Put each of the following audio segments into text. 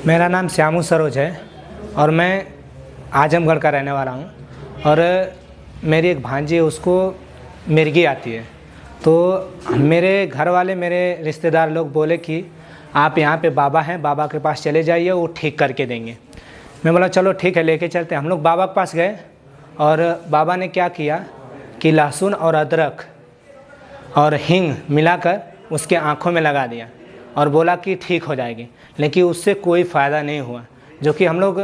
मेरा नाम श्यामू सरोज है और मैं आजमगढ़ का रहने वाला हूँ। और मेरी एक भांजी है, उसको मिर्गी आती है। तो मेरे घर वाले, मेरे रिश्तेदार लोग बोले कि आप यहाँ पे बाबा हैं, बाबा के पास चले जाइए, वो ठीक करके देंगे। मैं बोला चलो ठीक है, लेके चलते हैं। हम लोग बाबा के पास गए और बाबा ने क्या किया कि लहसुन और अदरक और हींग मिलाकर उसके आँखों में लगा दिया और बोला कि ठीक हो जाएगी। लेकिन उससे कोई फ़ायदा नहीं हुआ, जो कि हम लोग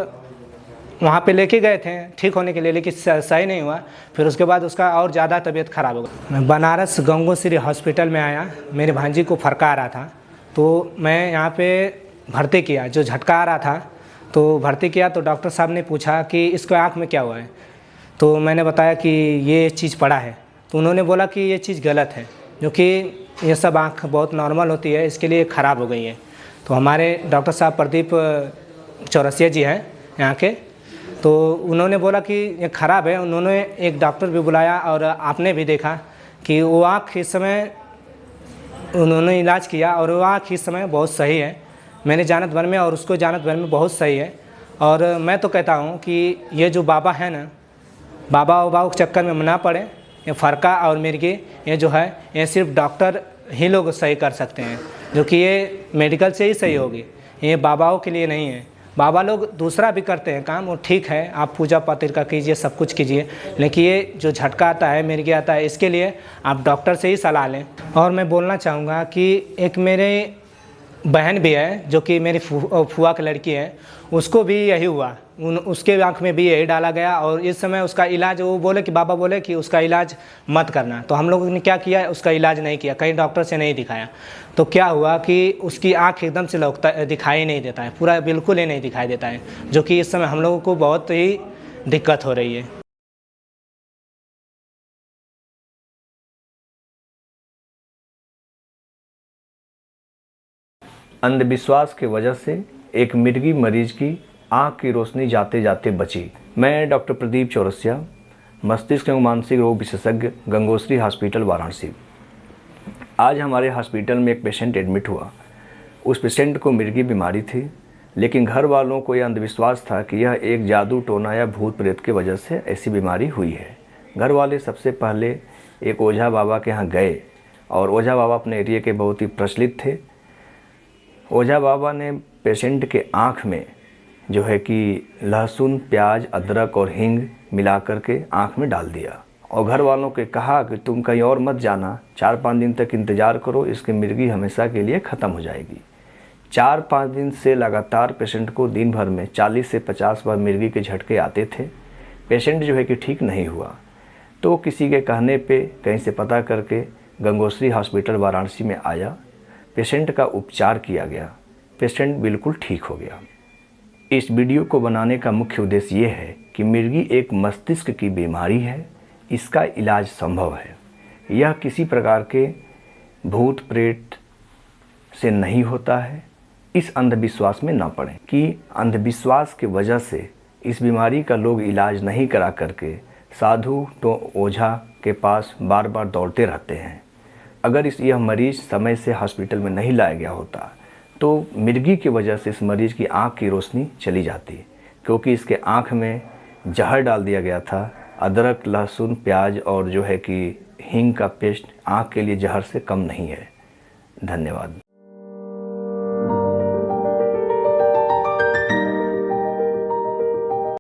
वहाँ पे लेके गए थे ठीक होने के लिए, लेकिन सही नहीं हुआ। फिर उसके बाद उसका और ज़्यादा तबीयत ख़राब हो गई। मैं बनारस गंगोश्री हॉस्पिटल में आया, मेरी भांजी को फरका आ रहा था, तो मैं यहाँ पे भर्ती किया। जो झटका आ रहा था तो भर्ती किया, तो डॉक्टर साहब ने पूछा कि इसको आँख में क्या हुआ है। तो मैंने बताया कि ये चीज़ पड़ा है। तो उन्होंने बोला कि ये चीज़ गलत है, जो कि ये सब आँख बहुत नॉर्मल होती है, इसके लिए ख़राब हो गई है। तो हमारे डॉक्टर साहब प्रदीप चौरसिया जी हैं यहाँ के, तो उन्होंने बोला कि ये ख़राब है। उन्होंने एक डॉक्टर भी बुलाया और आपने भी देखा कि वो आँख इस समय उन्होंने इलाज किया और वो आँख इस समय बहुत सही है मेरे जानत भर में, और उसको जानत भर में बहुत सही है। और मैं तो कहता हूँ कि ये जो बाबा है ना, बाबा वबाओं के चक्कर में ना पड़े। ये फरका और मिर्गी ये जो है, ये सिर्फ डॉक्टर ही लोग सही कर सकते हैं, जो कि ये मेडिकल से ही सही होगी, ये बाबाओं के लिए नहीं है। बाबा लोग दूसरा भी करते हैं काम, वो ठीक है, आप पूजा पाठ का कीजिए, सब कुछ कीजिए, लेकिन ये जो झटका आता है, मिर्गी आता है, इसके लिए आप डॉक्टर से ही सलाह लें। और मैं बोलना चाहूँगा कि एक मेरे बहन भी है, जो कि मेरी फूआ की लड़की है, उसको भी यही हुआ। उसके आँख में भी यही डाला गया और इस समय उसका इलाज, वो बोले कि बाबा बोले कि उसका इलाज मत करना। तो हम लोगों ने क्या किया, उसका इलाज नहीं किया, कहीं डॉक्टर से नहीं दिखाया। तो क्या हुआ कि उसकी आँख एकदम से दिखाई नहीं देता है, पूरा बिल्कुल ही नहीं दिखाई देता है, जो कि इस समय हम लोगों को बहुत ही दिक्कत हो रही है। अंधविश्वास की वजह से एक मिर्गी मरीज की आँख की रोशनी जाते जाते बची। मैं डॉक्टर प्रदीप चौरसिया, मस्तिष्क एवं मानसिक रोग विशेषज्ञ, गंगोश्री हॉस्पिटल वाराणसी। आज हमारे हॉस्पिटल में एक पेशेंट एडमिट हुआ। उस पेशेंट को मिर्गी बीमारी थी, लेकिन घर वालों को यह अंधविश्वास था कि यह एक जादू टोना या भूत प्रेत की वजह से ऐसी बीमारी हुई है। घर वाले सबसे पहले एक ओझा बाबा के यहाँ गए और ओझा बाबा अपने एरिया के बहुत ही प्रचलित थे। ओझा बाबा ने पेशेंट के आँख में जो है कि लहसुन, प्याज, अदरक और हींग मिला कर के आँख में डाल दिया और घर वालों के कहा कि तुम कहीं और मत जाना, 4-5 दिन तक इंतज़ार करो, इसकी मिर्गी हमेशा के लिए ख़त्म हो जाएगी। 4-5 दिन से लगातार पेशेंट को दिन भर में 40 से 50 बार मिर्गी के झटके आते थे। पेशेंट जो है कि ठीक नहीं हुआ। तो किसी के कहने पे कहीं से पता करके गंगोश्री हॉस्पिटल वाराणसी में आया। पेशेंट का उपचार किया गया, पेशेंट बिल्कुल ठीक हो गया। इस वीडियो को बनाने का मुख्य उद्देश्य ये है कि मिर्गी एक मस्तिष्क की बीमारी है, इसका इलाज संभव है। यह किसी प्रकार के भूत प्रेत से नहीं होता है। इस अंधविश्वास में ना पड़ें कि अंधविश्वास की वजह से इस बीमारी का लोग इलाज नहीं करा करके साधु तो ओझा के पास बार बार दौड़ते रहते हैं। अगर यह मरीज़ समय से हॉस्पिटल में नहीं लाया गया होता तो मिर्गी की वजह से इस मरीज़ की आँख की रोशनी चली जाती, क्योंकि इसके आँख में जहर डाल दिया गया था। अदरक, लहसुन, प्याज और जो है कि हींग का पेस्ट आँख के लिए जहर से कम नहीं है। धन्यवाद।